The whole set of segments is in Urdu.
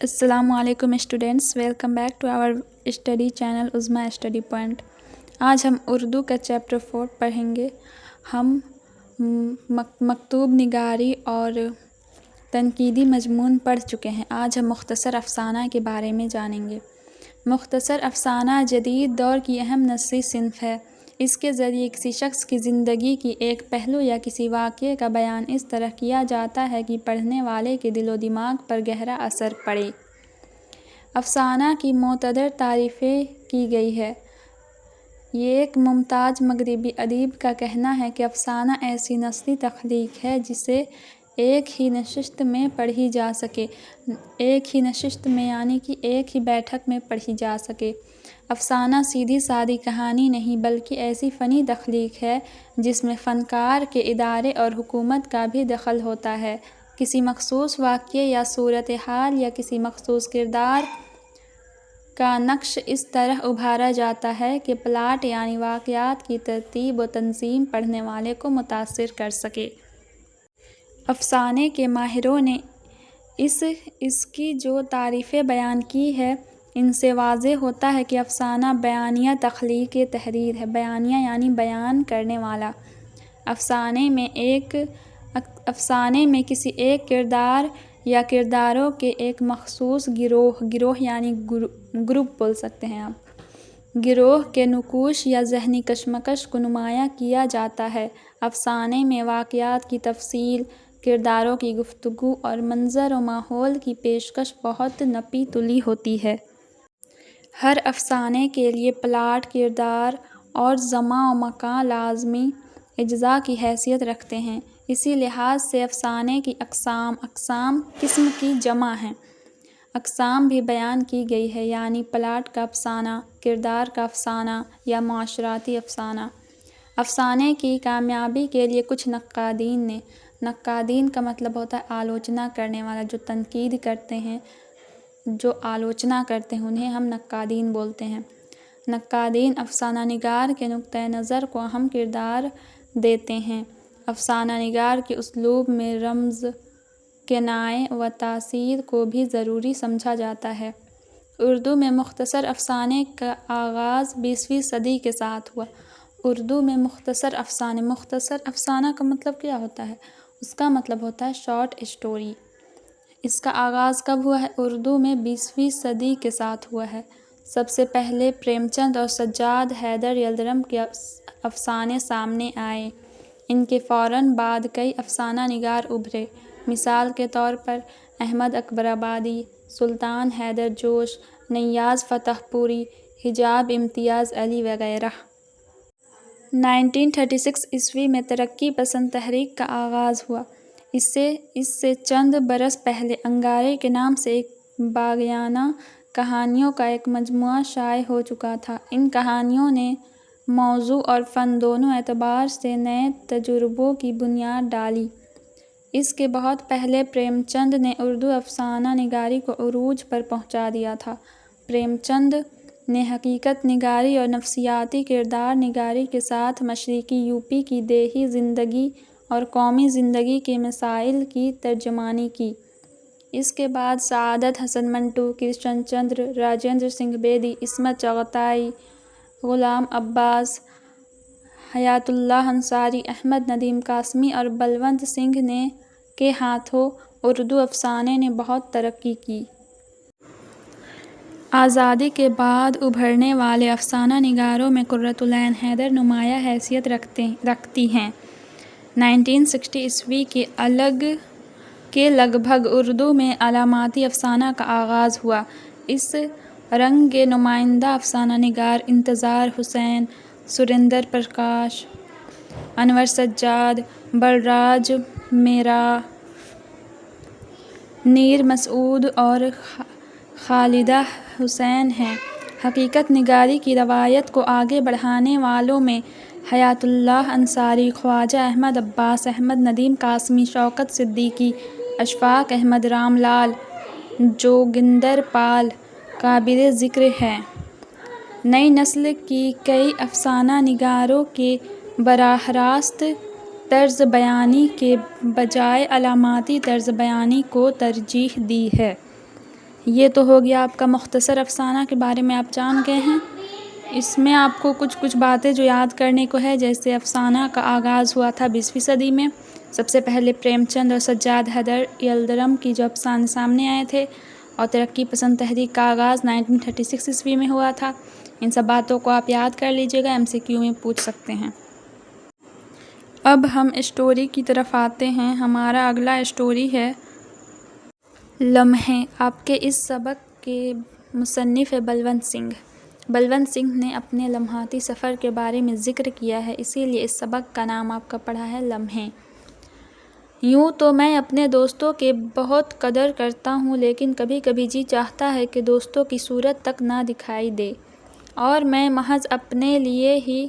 السلام علیکم students, welcome back to our study channel Uzma study point. آج ہم اردو کا چیپٹر 4 پڑھیں گے۔ ہم مکتوب نگاری اور تنقیدی مضمون پڑھ چکے ہیں۔ آج ہم مختصر افسانہ کے بارے میں جانیں گے۔ مختصر افسانہ جدید دور کی اہم نثری صنف ہے۔ اس کے ذریعے کسی شخص کی زندگی کی ایک پہلو یا کسی واقعے کا بیان اس طرح کیا جاتا ہے کہ پڑھنے والے کے دل و دماغ پر گہرا اثر پڑے۔ افسانہ کی متعدد تعریفیں کی گئی ہیں۔ یہ ایک ممتاز مغربی ادیب کا کہنا ہے کہ افسانہ ایسی نثری تخلیق ہے جسے ایک ہی نشست میں پڑھی جا سکے۔ ایک ہی نشست میں یعنی کہ ایک ہی بیٹھک میں پڑھی جا سکے۔ افسانہ سیدھی سادی کہانی نہیں بلکہ ایسی فنی تخلیق ہے جس میں فنکار کے ارادے اور حکمت کا بھی دخل ہوتا ہے۔ کسی مخصوص واقعے یا صورتحال یا کسی مخصوص کردار کا نقش اس طرح ابھارا جاتا ہے کہ پلاٹ یعنی واقعات کی ترتیب و تنظیم پڑھنے والے کو متاثر کر سکے۔ افسانے کے ماہروں نے اس کی جو تعریفیں بیان کی ہیں ان سے واضح ہوتا ہے کہ افسانہ بیانیہ تخلیق تحریر ہے۔ بیانیہ یعنی بیان کرنے والا۔ افسانے میں کسی ایک کردار یا کرداروں کے ایک مخصوص گروہ یعنی گروپ بول سکتے ہیں آپ، گروہ کے نقوش یا ذہنی کشمکش کو نمایاں کیا جاتا ہے۔ افسانے میں واقعات کی تفصیل، کرداروں کی گفتگو اور منظر و ماحول کی پیشکش بہت نپی تلی ہوتی ہے۔ ہر افسانے کے لیے پلاٹ، کردار اور زمان و مکان لازمی اجزاء کی حیثیت رکھتے ہیں۔ اسی لحاظ سے افسانے کی اقسام قسم کی جمع ہے۔ اقسام بھی بیان کی گئی ہیں یعنی پلاٹ کا افسانہ، کردار کا افسانہ یا معاشرتی افسانہ۔ افسانے کی کامیابی کے لیے کچھ نقادین کا مطلب ہوتا ہے آلوچنا کرنے والا، جو تنقید کرتے ہیں، جو آلوچنا کرتے ہیں انہیں ہم نقادین بولتے ہیں۔ نقادین افسانہ نگار کے نقطۂ نظر کو اہم کردار دیتے ہیں۔ افسانہ نگار کے اسلوب میں رمز، کنایہ و تاثیر کو بھی ضروری سمجھا جاتا ہے۔ اردو میں مختصر افسانے کا آغاز 20ویں صدی کے ساتھ ہوا۔ اردو میں مختصر افسانہ کا مطلب کیا ہوتا ہے؟ اس کا مطلب ہوتا ہے شارٹ اسٹوری۔ اس کا آغاز کب ہوا ہے؟ اردو میں 20ویں صدی کے ساتھ ہوا ہے۔ سب سے پہلے پریم چند اور سجاد حیدر یلدرم کے افسانے سامنے آئے۔ ان کے فوراً بعد کئی افسانہ نگار ابھرے، مثال کے طور پر احمد اکبر آبادی، سلطان حیدر جوش، نیاز فتح پوری، حجاب امتیاز علی وغیرہ۔ 1936 میں ترقی پسند تحریک کا آغاز ہوا۔ اس سے چند برس پہلے انگارے کے نام سے ایک باغیانہ کہانیوں کا ایک مجموعہ شائع ہو چکا تھا۔ ان کہانیوں نے موضوع اور فن دونوں اعتبار سے نئے تجربوں کی بنیاد ڈالی۔ اس کے بہت پہلے پریم چند نے اردو افسانہ نگاری کو عروج پر پہنچا دیا تھا۔ پریم چند نے حقیقت نگاری اور نفسیاتی کردار نگاری کے ساتھ مشرقی یوپی کی دیہی زندگی اور قومی زندگی کے مسائل کی ترجمانی کی۔ اس کے بعد سعادت حسن منٹو، کرشن چندر، راجندر سنگھ بیدی، عصمت چغتائی، غلام عباس، حیات اللہ انصاری، احمد ندیم قاسمی اور بلونت سنگھ کے ہاتھوں اردو افسانے نے بہت ترقی کی۔ آزادی کے بعد ابھرنے والے افسانہ نگاروں میں قرۃ العین حیدر نمایاں حیثیت رکھتی ہیں۔ 1960 کے لگ بھگ اردو میں علامتی افسانہ کا آغاز ہوا۔ اس رنگ کے نمائندہ افسانہ نگار انتظار حسین، سریندر پرکاش، انور سجاد، بلراج میرا، نیر مسعود اور خالدہ حسین ہیں۔ حقیقت نگاری کی روایت کو آگے بڑھانے والوں میں حیات اللہ انصاری، خواجہ احمد عباس، احمد ندیم قاسمی، شوکت صدیقی، اشفاق احمد، رام لال، جوگندر پال قابل ذکر ہیں۔ نئی نسل کی کئی افسانہ نگاروں نے براہ راست طرز بیانی کے بجائے علامتی طرز بیانی کو ترجیح دی ہے۔ یہ تو ہو گیا آپ کا مختصر افسانہ کے بارے میں آپ جان گئے ہیں۔ اس میں آپ کو کچھ باتیں جو یاد کرنے کو ہے، جیسے افسانہ کا آغاز ہوا تھا 20ویں صدی میں۔ سب سے پہلے پریم چند اور سجاد حیدر یلدرم کی جو افسانے سامنے آئے تھے، اور ترقی پسند تحریک کا آغاز 1936 عیسوی میں ہوا تھا۔ ان سب باتوں کو آپ یاد کر لیجیے گا، MCQ میں پوچھ سکتے ہیں۔ اب ہم اسٹوری کی طرف آتے ہیں۔ ہمارا اگلا اسٹوری ہے لمحے۔ آپ کے اس سبق کے مصنف ہے بلونت سنگھ۔ بلونت سنگھ نے اپنے لمحاتی سفر کے بارے میں ذکر کیا ہے، اسی لیے اس سبق کا نام آپ کا پڑا ہے لمحے۔ یوں تو میں اپنے دوستوں کے بہت قدر کرتا ہوں، لیکن کبھی کبھی جی چاہتا ہے کہ دوستوں کی صورت تک نہ دکھائی دے اور میں محض اپنے لیے ہی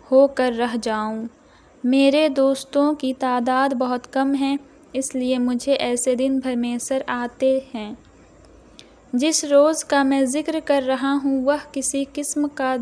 ہو کر رہ جاؤں۔ میرے دوستوں کی تعداد بہت کم ہے، اس لیے مجھے ایسے دن بھر میسر آتے ہیں۔ جس روز کا میں ذکر کر رہا ہوں وہ کسی قسم کا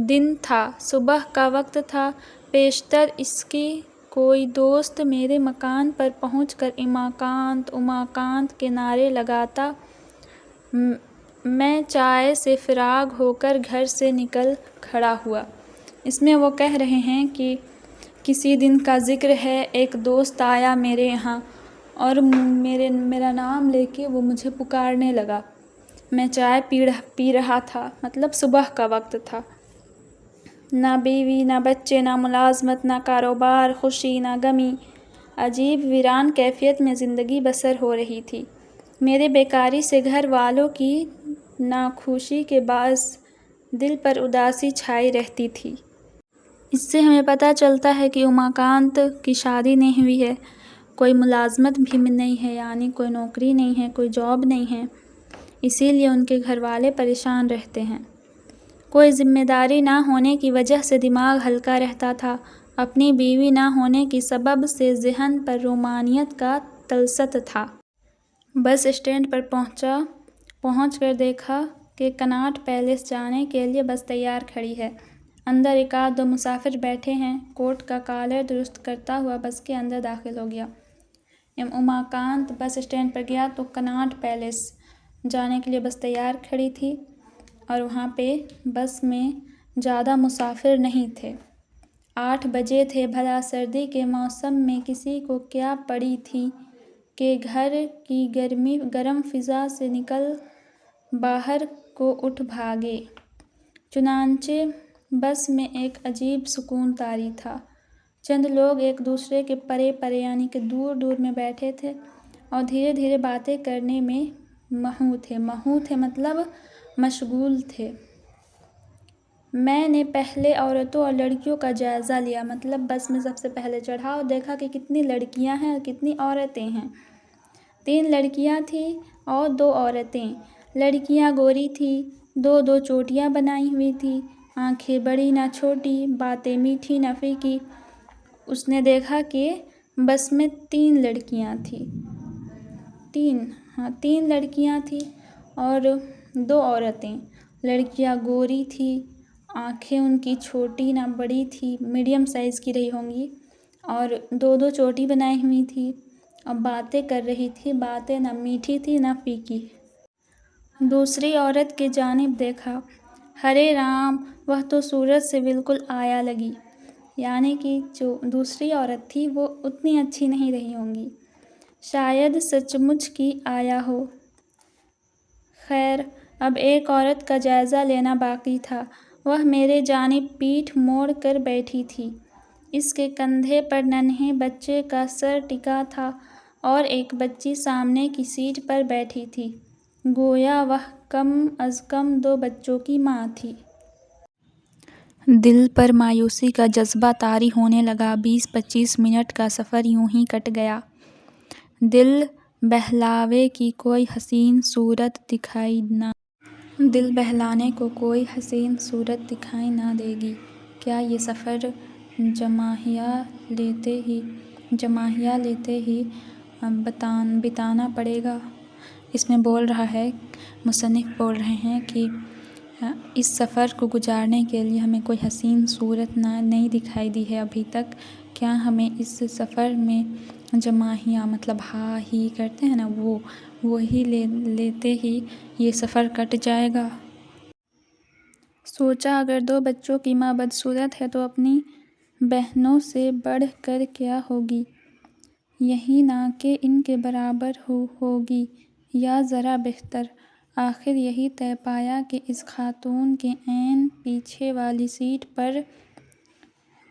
دن تھا۔ صبح کا وقت تھا۔ پیشتر اس کی کوئی دوست میرے مکان پر پہنچ کر اماکانت اماکانت کے نعرے لگاتا۔ میں چائے سے فارغ ہو کر گھر سے نکل کھڑا ہوا۔ اس میں وہ کہہ رہے ہیں کہ کسی دن کا ذکر ہے، ایک دوست آیا میرے یہاں اور میرا نام لے کے وہ مجھے پکارنے لگا۔ میں چائے پی رہا تھا، مطلب صبح کا وقت تھا۔ نہ بیوی، نہ بچے، نہ ملازمت، نہ کاروبار، خوشی نہ غمی، عجیب ویران کیفیت میں زندگی بسر ہو رہی تھی۔ میرے بیکاری سے گھر والوں کی ناخوشی کے باعث دل پر اداسی چھائی رہتی تھی۔ اس سے ہمیں پتہ چلتا ہے کہ اماکانت کی شادی نہیں ہوئی ہے، کوئی ملازمت بھی نہیں ہے، یعنی کوئی نوکری نہیں ہے، کوئی جاب نہیں ہے، اسی لیے ان کے گھر والے پریشان رہتے ہیں۔ کوئی ذمہ داری نہ ہونے کی وجہ سے دماغ ہلکا رہتا تھا۔ اپنی بیوی نہ ہونے کی سبب سے ذہن پر رومانیت کا تلسط تھا۔ بس اسٹینڈ پر پہنچ کر دیکھا کہ کناٹ پیلس جانے کے لیے بس تیار کھڑی ہے۔ اندر ایک آدھ دو مسافر بیٹھے ہیں۔ کوٹ کا کالر درست کرتا ہوا بس کے اندر داخل ہو گیا۔ اماکانت بس اسٹینڈ پر گیا تو کناٹ پیلس جانے کے لیے بس تیار کھڑی تھی، اور وہاں پہ بس میں زیادہ مسافر نہیں تھے۔ 8 بجے تھے۔ بھلا سردی کے موسم میں کسی کو کیا پڑی تھی کہ گھر کی گرم فضا سے نکل باہر کو اٹھ بھاگے۔ چنانچہ بس میں ایک عجیب سکون طاری تھا۔ چند لوگ ایک دوسرے کے پرے پرے یعنی کہ دور دور میں بیٹھے تھے اور دھیرے دھیرے باتیں کرنے میں محو تھے مطلب مشغول تھے۔ میں نے پہلے عورتوں اور لڑکیوں کا جائزہ لیا، مطلب بس میں سب سے پہلے چڑھا اور دیکھا کہ کتنی لڑکیاں ہیں اور کتنی عورتیں ہیں۔ 3 لڑکیاں تھیں اور 2 عورتیں۔ لڑکیاں گوری تھیں، 2 چوٹیاں بنائی ہوئی تھیں، آنکھیں بڑی نہ چھوٹی، باتیں میٹھی نہ پھیکی۔ اس نے دیکھا کہ بس میں 3 لڑکیاں تھیں۔ 3 لڑکیاں تھیں اور 2 عورتیں۔ لڑکیاں گوری تھیں، آنکھیں ان کی چھوٹی نہ بڑی تھیں، میڈیم سائز کی رہی ہوں گی، اور 2 چوٹی بنائی ہوئی تھی اور باتیں کر رہی تھی۔ باتیں نہ میٹھی تھی نہ پھیکی۔ دوسری عورت کی جانب دیکھا۔ ہرے رام، وہ تو صورت سے بالکل آیا لگی، یعنی کہ جو دوسری عورت تھی وہ اتنی اچھی نہیں رہی ہوں گی، شاید سچ مچ کی آیا ہو۔ خیر، اب ایک عورت کا جائزہ لینا باقی تھا۔ وہ میرے جانب پیٹھ موڑ کر بیٹھی تھی۔ اس کے کندھے پر ننھے بچے کا سر ٹکا تھا اور ایک بچی سامنے کی سیٹ پر بیٹھی تھی، گویا وہ کم از کم 2 بچوں کی ماں تھی۔ دل پر مایوسی کا جذبہ طاری ہونے لگا۔ 20-25 منٹ کا سفر یوں ہی کٹ گیا۔ دل بہلانے کو کوئی حسین صورت دکھائی نہ دے گی۔ کیا یہ سفر جماہیہ لیتے ہی بتانا پڑے گا؟ اس میں بول رہا ہے، مصنف بول رہے ہیں کہ اس سفر کو گزارنے کے لیے ہمیں کوئی حسین صورت نہیں دکھائی دی ہے ابھی تک۔ کیا ہمیں اس سفر میں جماہیہ مطلب ہا ہی کرتے ہیں نا، وہ وہی لیتے ہی یہ سفر کٹ جائے گا۔ سوچا اگر 2 بچوں کی ماں بدصورت ہے تو اپنی بہنوں سے بڑھ کر کیا ہوگی؟ یہی نہ کہ ان کے برابر ہوگی یا ذرا بہتر۔ آخر یہی طے پایا کہ اس خاتون کے عین پیچھے والی سیٹ پر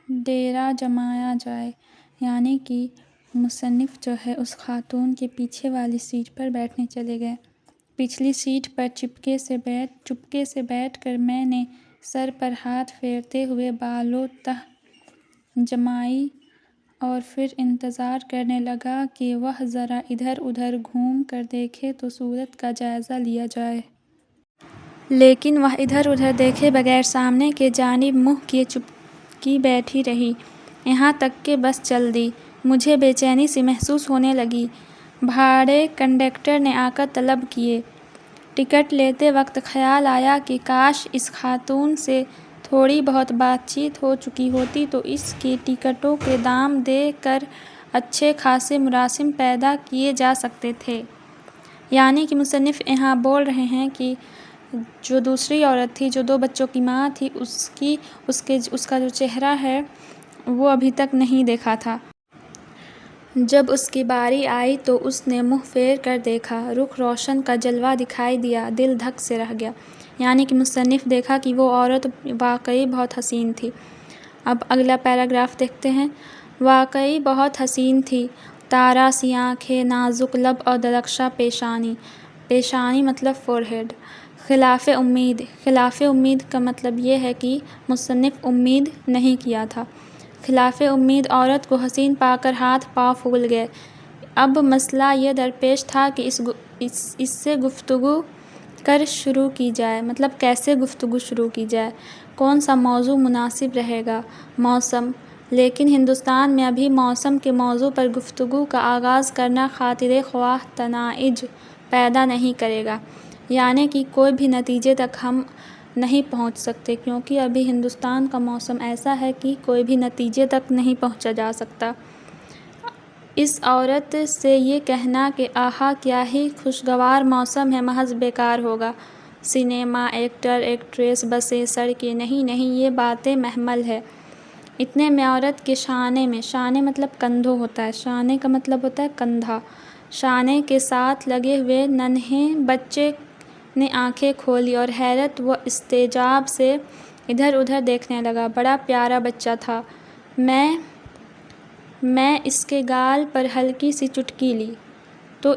ڈیرا جمایا جائے، یعنی کہ مصنف جو ہے اس خاتون کے پیچھے والی سیٹ پر بیٹھنے چلے گئے۔ پچھلی سیٹ پر چپکے سے بیٹھ کر میں نے سر پر ہاتھ پھیرتے ہوئے بالوں تہ جمائی اور پھر انتظار کرنے لگا کہ وہ ذرا ادھر ادھر گھوم کر دیکھے تو صورت کا جائزہ لیا جائے۔ لیکن وہ ادھر ادھر دیکھے بغیر سامنے کی جانب منہ کیے چپکی بیٹھی رہی، یہاں تک کہ بس چل دی۔ مجھے بے چینی سی محسوس ہونے لگی۔ بھاڑے کنڈکٹر نے آ کر طلب کیے۔ ٹکٹ لیتے وقت خیال آیا کہ کاش اس خاتون سے تھوڑی بہت بات چیت ہو چکی ہوتی تو اس کی ٹکٹوں کے دام دے کر اچھے خاصے مراسم پیدا کیے جا سکتے تھے۔ یعنی کہ مصنف یہاں بول رہے ہیں کہ جو دوسری عورت تھی جو 2 بچوں کی ماں تھی اس کا جو چہرہ ہے وہ ابھی تک نہیں دیکھا تھا۔ جب اس کی باری آئی تو اس نے منہ پھیر کر دیکھا، رخ روشن کا جلوہ دکھائی دیا، دل دھک سے رہ گیا۔ یعنی کہ مصنف دیکھا کہ وہ عورت واقعی بہت حسین تھی۔ اب اگلا پیراگراف دیکھتے ہیں۔ واقعی بہت حسین تھی، تارا سی آنکھیں، نازک لب اور درخشاں پیشانی۔ پیشانی مطلب فور ہیڈ۔ خلاف امید کا مطلب یہ ہے کہ مصنف امید نہیں کیا تھا۔ خلاف امید عورت کو حسین پا کر ہاتھ پاؤں پھول گئے۔ اب مسئلہ یہ درپیش تھا کہ اس سے گفتگو شروع کی جائے، مطلب کیسے گفتگو شروع کی جائے، کون سا موضوع مناسب رہے گا۔ موسم۔ لیکن ہندوستان میں ابھی موسم کے موضوع پر گفتگو کا آغاز کرنا خاطر خواہ تنازع پیدا نہیں کرے گا، یعنی کہ کوئی بھی نتیجے تک ہم نہیں پہنچ سکتے کیونکہ ابھی ہندوستان کا موسم ایسا ہے کہ کوئی بھی نتیجے تک نہیں پہنچا جا سکتا۔ اس عورت سے یہ کہنا کہ آہا کیا ہی خوشگوار موسم ہے محض بیکار ہوگا۔ سنیما، ایکٹر، ایکٹریس، بسیں، سڑکیں، نہیں یہ باتیں محمل ہے۔ اتنے میں عورت کے شانے مطلب کندھوں ہوتا ہے، شانے کا مطلب ہوتا ہے کندھا، شانے کے ساتھ لگے ہوئے ننھے بچے نے آنکھیں کھولی اور حیرت و استعجاب سے ادھر ادھر دیکھنے لگا۔ بڑا پیارا بچہ تھا۔ میں اس کے گال پر ہلکی سی چٹکی لی تو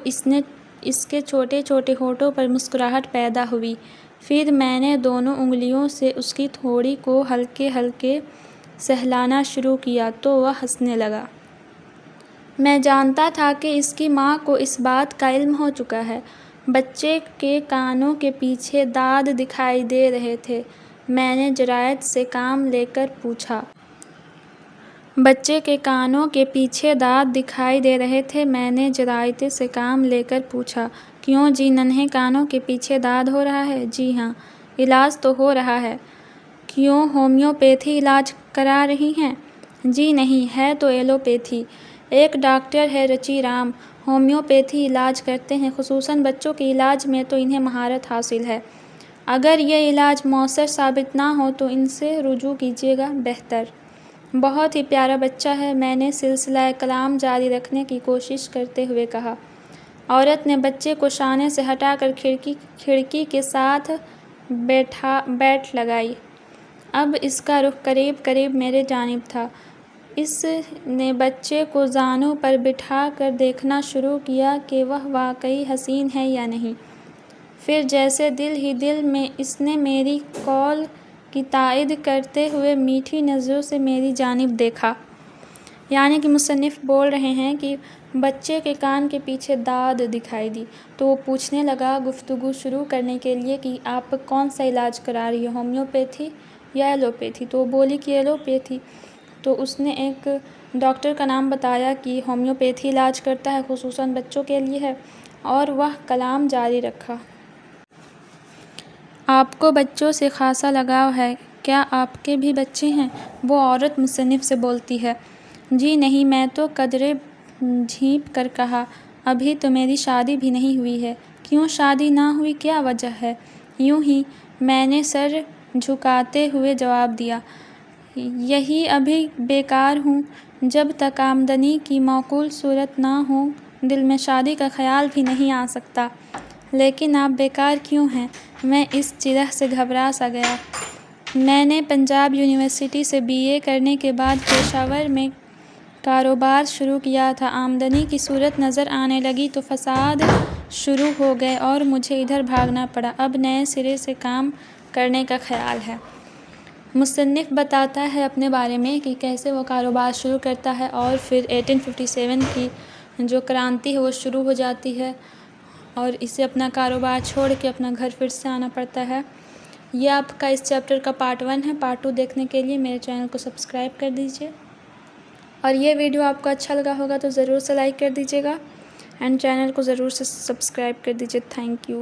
اس کے چھوٹے چھوٹے ہونٹوں پر مسکراہٹ پیدا ہوئی۔ پھر میں نے دونوں انگلیوں سے اس کی تھوڑی کو ہلکے ہلکے سہلانا شروع کیا تو وہ ہنسنے لگا۔ میں جانتا تھا کہ اس کی ماں کو اس بات کا علم ہو چکا ہے۔ بچے کے کانوں کے پیچھے دانت دکھائی دے رہے تھے۔ میں نے جرأت سے کام لے کر پوچھا۔ بچے کے کانوں کے پیچھے دانت دکھائی دے رہے تھے۔ میں نے جرأت سے کام لے کر پوچھا۔ کیوں جی، ننھے کانوں کے پیچھے دانت ہو رہا ہے؟ جی ہاں، علاج تو ہو رہا ہے۔ کیوں ہومیوپیتھی علاج کرا رہی ہیں؟ جی نہیں، ہے تو ایلوپیتھی۔ ایک ڈاکٹر ہے رچی رام، ہومیوپیتھی علاج کرتے ہیں، خصوصاً بچوں کے علاج میں تو انہیں مہارت حاصل ہے۔ اگر یہ علاج مؤثر ثابت نہ ہو تو ان سے رجوع کیجیے گا، بہتر۔ بہت ہی پیارا بچہ ہے، میں نے سلسلہ کلام جاری رکھنے کی کوشش کرتے ہوئے کہا۔ عورت نے بچے کو شانے سے ہٹا کر کھڑکی کے ساتھ بیٹھ لگائی۔ اب اس کا رخ قریب قریب میرے جانب تھا۔ اس نے بچے کو زانوں پر بٹھا کر دیکھنا شروع کیا کہ وہ واقعی حسین ہے یا نہیں۔ پھر جیسے دل ہی دل میں اس نے میری قول کی تائید کرتے ہوئے میٹھی نظروں سے میری جانب دیکھا۔ یعنی کہ مصنف بول رہے ہیں کہ بچے کے کان کے پیچھے دانت دکھائی دی تو وہ پوچھنے لگا گفتگو شروع کرنے کے لیے کہ آپ کون سا علاج کرا رہی ہیں، ہومیوپیتھی یا ایلوپیتھی؟ تو وہ بولی کہ ایلوپیتھی۔ تو اس نے ایک ڈاکٹر کا نام بتایا کہ ہومیوپیتھی علاج کرتا ہے، خصوصاً بچوں کے لیے ہے، اور وہ کلام جاری رکھا۔ آپ کو بچوں سے خاصا لگاؤ ہے، کیا آپ کے بھی بچے ہیں؟ وہ عورت مصنف سے بولتی ہے۔ جی نہیں، میں تو قدرے جھیپ کر کہا۔ ابھی تو میری شادی بھی نہیں ہوئی ہے۔ کیوں شادی نہ ہوئی، کیا وجہ ہے؟ یوں ہی، میں نے سر جھکاتے ہوئے جواب دیا۔ یہی ابھی بیکار ہوں۔ جب تک آمدنی کی معقول صورت نہ ہو دل میں شادی کا خیال بھی نہیں آ سکتا۔ لیکن آپ بیکار کیوں ہیں؟ میں اس چرہ سے گھبرا سا گیا۔ میں نے پنجاب یونیورسٹی سے BA کرنے کے بعد پشاور میں کاروبار شروع کیا تھا۔ آمدنی کی صورت نظر آنے لگی تو فساد شروع ہو گئے اور مجھے ادھر بھاگنا پڑا۔ اب نئے سرے سے کام کرنے کا خیال ہے۔ مصنف بتاتا ہے اپنے بارے میں کہ کیسے وہ کاروبار شروع کرتا ہے اور پھر 1857 کی جو کرانتی ہے وہ شروع ہو جاتی ہے اور اسے اپنا کاروبار چھوڑ کے اپنا گھر پھر سے آنا پڑتا ہے۔ یہ آپ کا اس چیپٹر کا پارٹ 1 ہے۔ پارٹ 2 دیکھنے کے لیے میرے چینل کو سبسکرائب کر دیجیے، اور یہ ویڈیو آپ کو اچھا لگا ہوگا تو ضرور سے لائک کر دیجیے گا اینڈ چینل کو ضرور سے سبسکرائب کر دیجیے۔ Thank you.